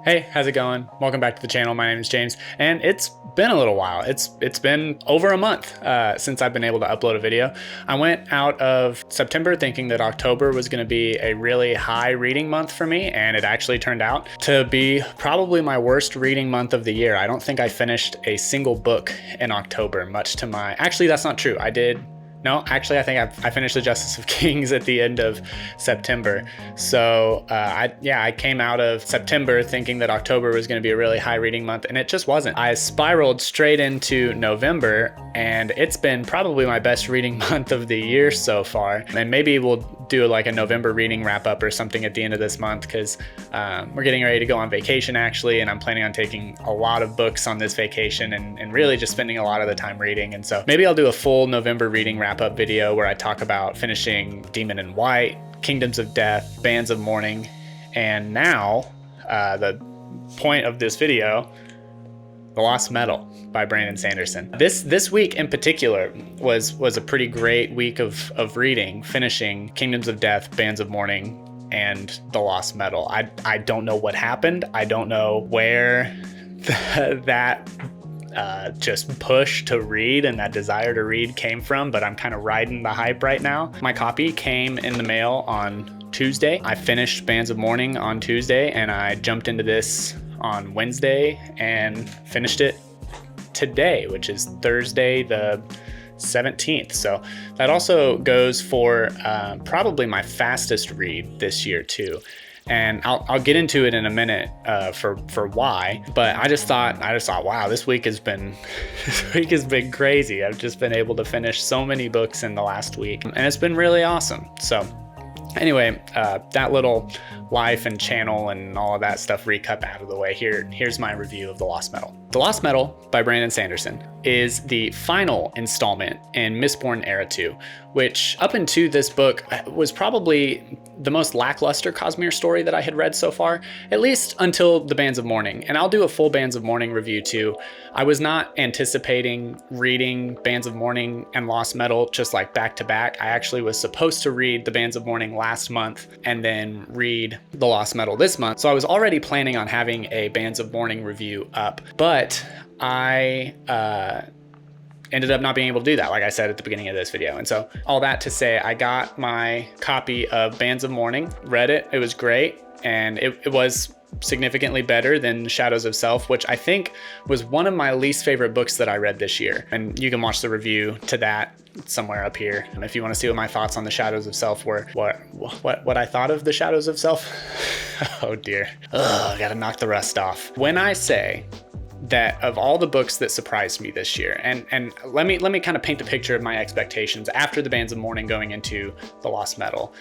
Hey, how's it going? Welcome back to the channel. My name is James, and it's been a little while. It's been over a month since I've been able to upload a video. I went out of September thinking that October was going to be a really high reading month for me, and it actually turned out to be probably my worst reading month of the year. I don't think I finished a single book in October, much to my... Actually, that's not true. I think I finished The Justice of Kings at the end of September. So I came out of September thinking that October was going to be a really high reading month, and it just wasn't. I spiraled straight into November, and it's been probably my best reading month of the year so far. And maybe we'll do like a November reading wrap up or something at the end of this month, because we're getting ready to go on vacation actually, and I'm planning on taking a lot of books on this vacation and really just spending a lot of the time reading. And so maybe I'll do a full November reading wrap up video where I talk about finishing Demon in White, Kingdoms of Death, Bands of Mourning, and now the point of this video, The Lost Metal by Brandon Sanderson. This week in particular was a pretty great week of reading, finishing Kingdoms of Death, Bands of Mourning, and The Lost Metal. I don't know what happened. I don't know where that just push to read and that desire to read came from, but I'm kind of riding the hype right now. My copy came in the mail on Tuesday. I finished Bands of Mourning on Tuesday, and I jumped into this on Wednesday and finished it today, which is Thursday the 17th. So that also goes for probably my fastest read this year too. And I'll get into it in a minute for why, but I just thought, wow, this week has been crazy. I've just been able to finish so many books in the last week, and it's been really awesome. So anyway, that little life and channel and all of that stuff recap out of the way, here's my review of The Lost Metal. The Lost Metal by Brandon Sanderson is the final installment in Mistborn Era 2, which up into this book was probably the most lackluster Cosmere story that I had read so far, at least until the Bands of Mourning. And I'll do a full Bands of Mourning review too. I was not anticipating reading Bands of Mourning and Lost Metal just like back to back. I actually was supposed to read the Bands of Mourning last month and then read The Lost Metal this month. So I was already planning on having a Bands of Mourning review up, but I ended up not being able to do that, like I said at the beginning of this video. And so all that to say, I got my copy of Bands of Mourning, read it, it was great, and it was significantly better than Shadows of Self, which I think was one of my least favorite books that I read this year. And you can watch the review to that somewhere up here. And if you want to see what my thoughts on the Shadows of Self were, what I thought of the Shadows of Self. Oh dear. I gotta knock the rust off. When I say that of all the books that surprised me this year, and let me kind of paint the picture of my expectations after the Bands of Mourning going into The Lost Metal.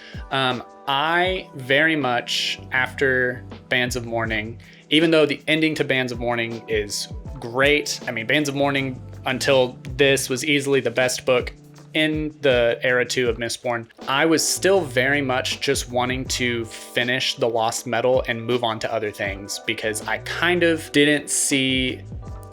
I very much, after Bands of Mourning, even though the ending to Bands of Mourning is great, I mean, Bands of Mourning until this was easily the best book in the Era 2 of Mistborn, I was still very much just wanting to finish The Lost Metal and move on to other things, because I kind of didn't see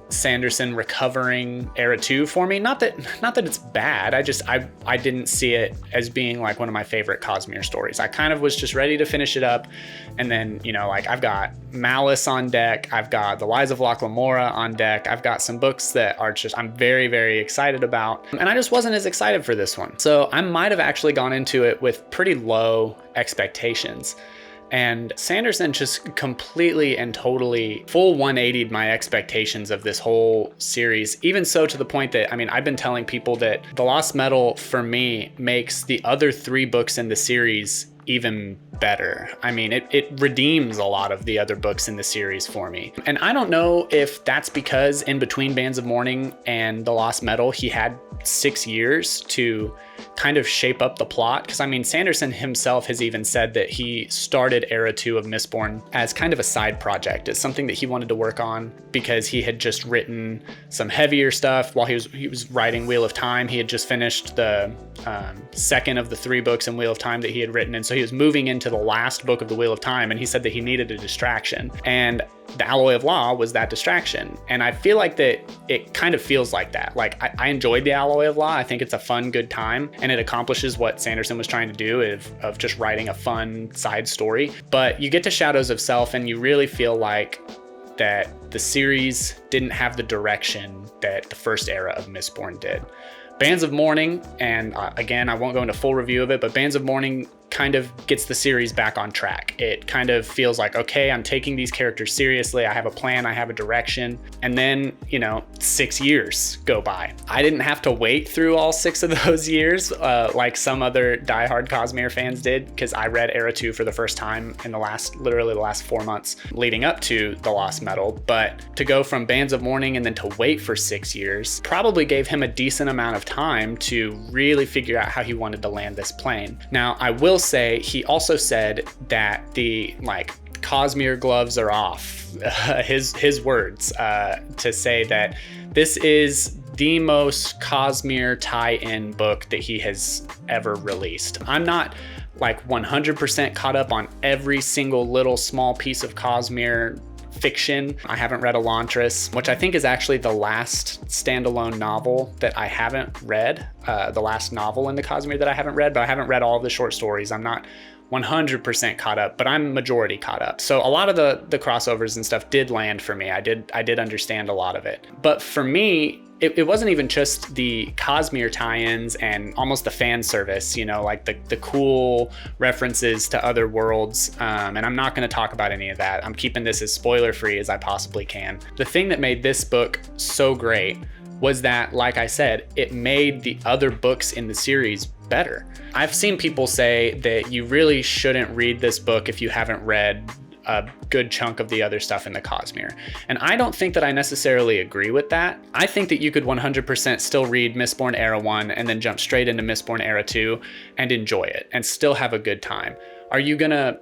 Sanderson recovering Era 2 for me. Not that it's bad, I didn't see it as being like one of my favorite Cosmere stories. I kind of was just ready to finish it up, and then, you know, like I've got Malice on deck, I've got The Lies of Locke Lamora on deck, I've got some books that are just I'm very, very excited about, and I just wasn't as excited for this one. So I might have actually gone into it with pretty low expectations. And Sanderson just completely and totally full 180'd my expectations of this whole series, even so to the point that, I mean, I've been telling people that The Lost Metal for me makes the other 3 books in the series even better. I mean, it redeems a lot of the other books in the series for me. And I don't know if that's because in between Bands of Mourning and The Lost Metal, he had 6 years to kind of shape up the plot. Because I mean, Sanderson himself has even said that he started Era 2 of Mistborn as kind of a side project, as something that he wanted to work on because he had just written some heavier stuff while he was writing Wheel of Time. He had just finished the second of the 3 books in Wheel of Time that he had written, and so He was moving into the last book of the Wheel of Time, and he said that he needed a distraction. And the Alloy of Law was that distraction. And I feel like that it kind of feels like that. Like I enjoyed the Alloy of Law. I think it's a fun, good time, and it accomplishes what Sanderson was trying to do of just writing a fun side story. But you get to Shadows of Self and you really feel like that the series didn't have the direction that the first era of Mistborn did. Bands of Mourning, and again, I won't go into full review of it, but Bands of Mourning kind of gets the series back on track. It kind of feels like, okay, I'm taking these characters seriously. I have a plan, I have a direction. And then, 6 years go by. I didn't have to wait through all 6 of those years like some other diehard Cosmere fans did, because I read Era 2 for the first time in literally the last 4 months leading up to The Lost Metal. But to go from Bands of Mourning and then to wait for 6 years probably gave him a decent amount of time to really figure out how he wanted to land this plane. Now, I will say he also said that the Cosmere gloves are off, his words, to say that this is the most Cosmere tie-in book that he has ever released. I'm not 100% caught up on every single little small piece of Cosmere fiction. I haven't read Elantris, which I think is actually the last standalone novel that I haven't read, the last novel in the Cosmere that I haven't read, but I haven't read all of the short stories. I'm not 100% caught up, but I'm majority caught up. So a lot of the crossovers and stuff did land for me. I did understand a lot of it. But for me, it wasn't even just the Cosmere tie-ins and almost the fan service, the cool references to other worlds. And I'm not going to talk about any of that. I'm keeping this as spoiler-free as I possibly can. The thing that made this book so great was that, like I said, it made the other books in the series better. I've seen people say that you really shouldn't read this book if you haven't read a good chunk of the other stuff in the Cosmere. And I don't think that I necessarily agree with that. I think that you could 100% still read Mistborn Era 1 and then jump straight into Mistborn Era 2 and enjoy it and still have a good time. Are you gonna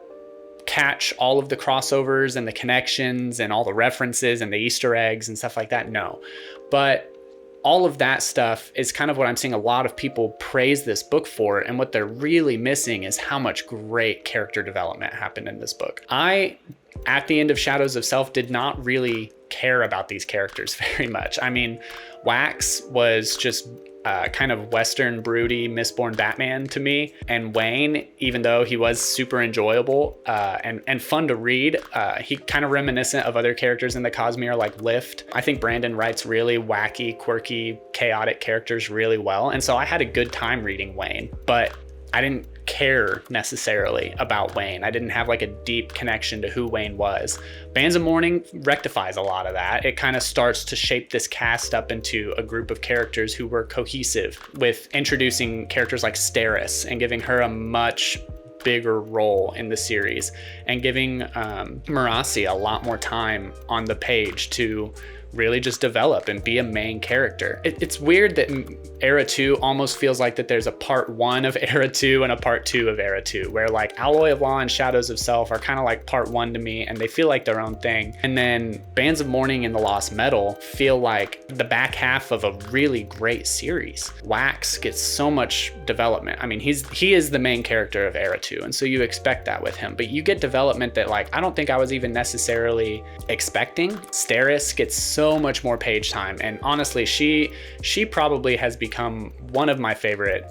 catch all of the crossovers and the connections and all the references and the Easter eggs and stuff like that? No. But all of that stuff is kind of what I'm seeing a lot of people praise this book for, and what they're really missing is how much great character development happened in this book. I, at the end of Shadows of Self, did not really care about these characters very much. I mean, Wax was just kind of Western broody Mistborn Batman to me, and Wayne, even though he was super enjoyable and fun to read, he kind of reminiscent of other characters in the Cosmere like Lift. I think Brandon writes really wacky, quirky, chaotic characters really well, and so I had a good time reading Wayne, but I didn't care necessarily about Wayne. I didn't have a deep connection to who Wayne was. Bands of Mourning rectifies a lot of that. It kind of starts to shape this cast up into a group of characters who were cohesive, with introducing characters like Steris and giving her a much bigger role in the series, and giving Marasi a lot more time on the page to really just develop and be a main character. It's weird that Era 2 almost feels like that there's a part 1 of Era 2 and a part 2 of Era 2, where Alloy of Law and Shadows of Self are kind of part 1 to me, and they feel like their own thing. And then Bands of Mourning and The Lost Metal feel like the back half of a really great series. Wax gets so much development. I mean, he is the main character of Era 2, and so you expect that with him, but you get development that I don't think I was even necessarily expecting. Steris gets so much more page time, and honestly, she probably has become one of my favorite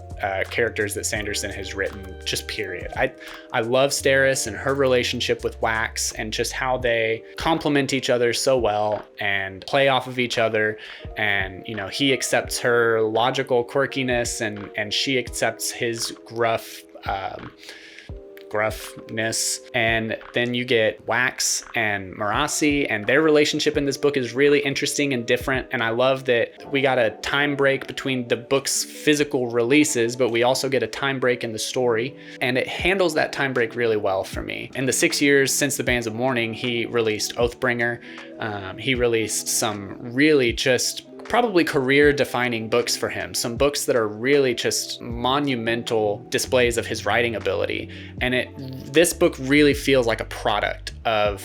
characters that Sanderson has written, just period. I love Steris and her relationship with Wax, and just how they complement each other so well and play off of each other. And he accepts her logical quirkiness, and she accepts his gruffness. And then you get Wax and Marasi, and their relationship in this book is really interesting and different. And I love that we got a time break between the book's physical releases, but we also get a time break in the story, and it handles that time break really well for me. In the 6 years since the Bands of Mourning, he released Oathbringer. He released some really just probably career-defining books for him, some books that are really just monumental displays of his writing ability. And this book really feels like a product of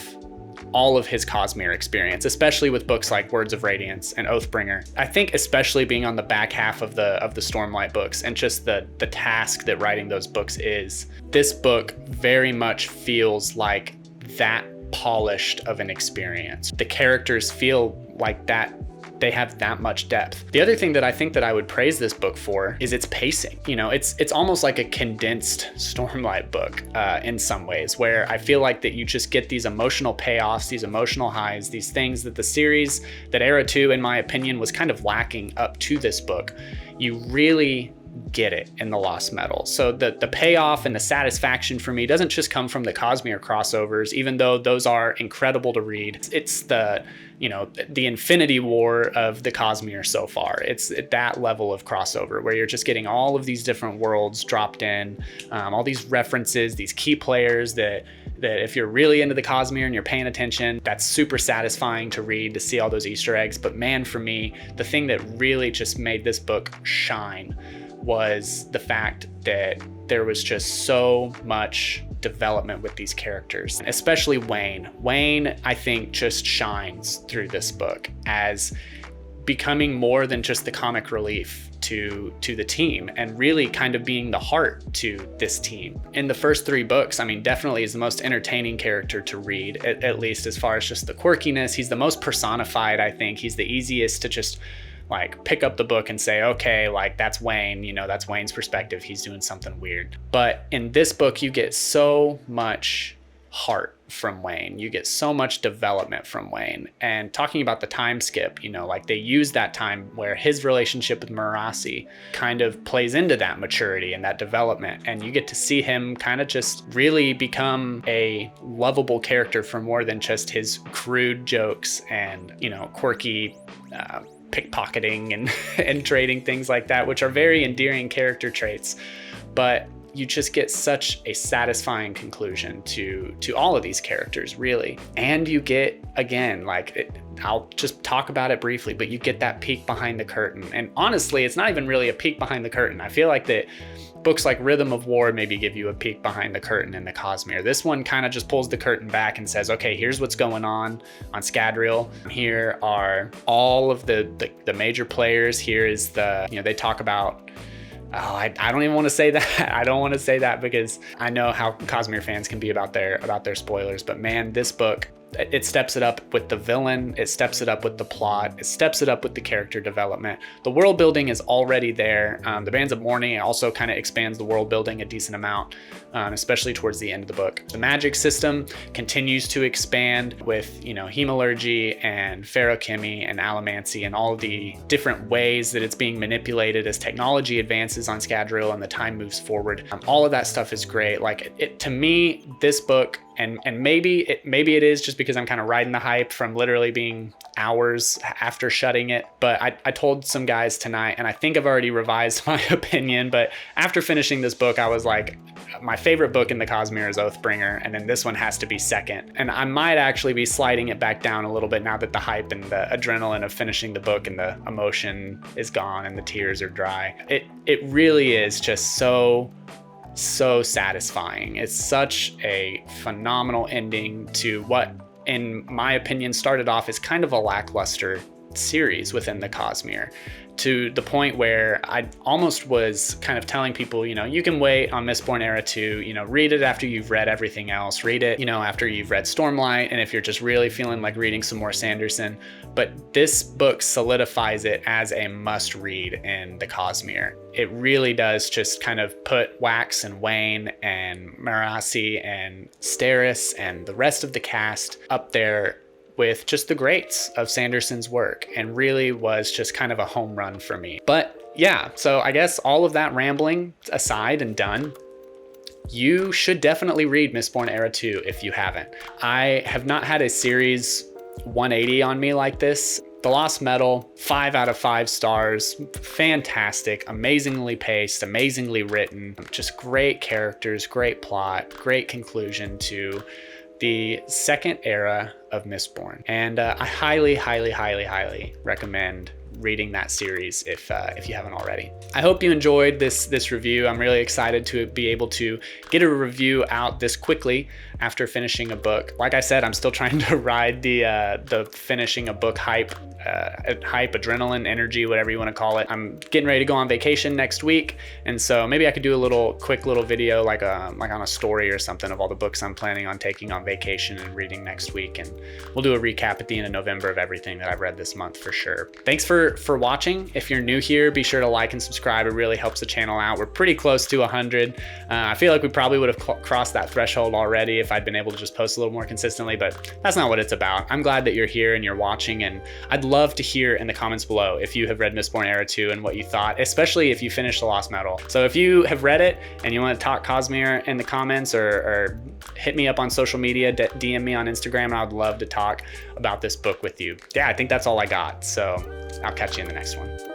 all of his Cosmere experience, especially with books like Words of Radiance and Oathbringer. I think especially being on the back half of the Stormlight books and just the task that writing those books is, this book very much feels like that polished of an experience. The characters feel like that, they have that much depth. The other thing that I think that I would praise this book for is its pacing. You know, it's almost like a condensed Stormlight book in some ways, where I feel like that you just get these emotional payoffs, these emotional highs, these things that the series, that Era 2, in my opinion, was kind of lacking up to this book. You really get it in the Lost Metal. So the payoff and the satisfaction for me doesn't just come from the Cosmere crossovers, even though those are incredible to read. It's the, you know, the Infinity War of the Cosmere so far. It's at that level of crossover where you're just getting all of these different worlds dropped in, all these references, these key players that if you're really into the Cosmere and you're paying attention, that's super satisfying to read, to see all those Easter eggs. But man, for me, the thing that really just made this book shine was the fact that there was just so much development with these characters, especially Wayne. Wayne, I think, just shines through this book as becoming more than just the comic relief to the team, and really kind of being the heart to this team. In the first 3 books, I mean, definitely is the most entertaining character to read, at least as far as just the quirkiness. He's the most personified, I think. He's the easiest to just like pick up the book and say, okay, like that's Wayne, you know, that's Wayne's perspective. He's doing something weird. But in this book, you get so much heart from Wayne. You get so much development from Wayne. And talking about the time skip, you know, like they use that time where his relationship with Marasi kind of plays into that maturity and that development. And you get to see him kind of just really become a lovable character for more than just his crude jokes and, you know, quirky, pickpocketing and trading, things like that, which are very endearing character traits. But you just get such a satisfying conclusion to all of these characters, really. And you get, again, I'll just talk about it briefly, but you get that peek behind the curtain. And honestly, it's not even really a peek behind the curtain. I feel like that books like Rhythm of War maybe give you a peek behind the curtain in the Cosmere. This one kind of just pulls the curtain back and says, okay, here's what's going on Scadrial. Here are all of the major players. Here is the, you know, they talk about, I don't even want to say that. I don't want to say that because I know how Cosmere fans can be about their spoilers. But man, this book, it steps it up with the villain, it steps it up with the plot, it steps it up with the character development. The world building is already there. The Bands of Mourning also kind of expands the world building a decent amount, especially towards the end of the book. The magic system continues to expand with, you know, hemalurgy and ferochemy and allomancy and all the different ways that it's being manipulated as technology advances on Scadrial and the time moves forward. All of that stuff is great. Like to me, this book, and maybe it is just because I'm kind of riding the hype from literally being hours after shutting it. But I told some guys tonight, and I think I've already revised my opinion, but after finishing this book, I was like, my favorite book in the Cosmere is Oathbringer, and then this one has to be second. And I might actually be sliding it back down a little bit now that the hype and the adrenaline of finishing the book and the emotion is gone and the tears are dry. It really is just so satisfying. It's such a phenomenal ending to what, in my opinion, started off as kind of a lackluster series within the Cosmere, to the point where I almost was kind of telling people, you know, you can wait on Mistborn Era 2, you know, read it after you've read everything else, read it, you know, after you've read Stormlight, and if you're just really feeling like reading some more Sanderson. But this book solidifies it as a must read in the Cosmere. It really does just kind of put Wax and Wayne and Marasi and Steris and the rest of the cast up there with just the greats of Sanderson's work, and really was just kind of a home run for me. But yeah, so I guess all of that rambling aside and done, you should definitely read Mistborn Era 2 if you haven't. I have not had a series 180 on me like this. The Lost Metal, 5 out of 5 stars, fantastic, amazingly paced, amazingly written, just great characters, great plot, great conclusion to the second era of Mistborn. And I highly, highly, highly, highly recommend reading that series if you haven't already. I hope you enjoyed this review. I'm really excited to be able to get a review out this quickly after finishing a book. Like I said, I'm still trying to ride the finishing a book hype, adrenaline, energy, whatever you want to call it. I'm getting ready to go on vacation next week, and so maybe I could do a quick little video like on a story or something of all the books I'm planning on taking on vacation and reading next week, and we'll do a recap at the end of November of everything that I've read this month for sure. Thanks for watching. If you're new here, be sure to like and subscribe. It really helps the channel out. We're pretty close to 100. I feel like we probably would have crossed that threshold already if I'd been able to just post a little more consistently, but that's not what it's about. I'm glad that you're here and you're watching, and I'd love to hear in the comments below if you have read Mistborn Era 2 and what you thought, especially if you finished The Lost Metal. So if you have read it and you want to talk Cosmere in the comments, or hit me up on social media, DM me on Instagram, and I would love to talk about this book with you. Yeah, I think that's all I got. So I'll catch you in the next one.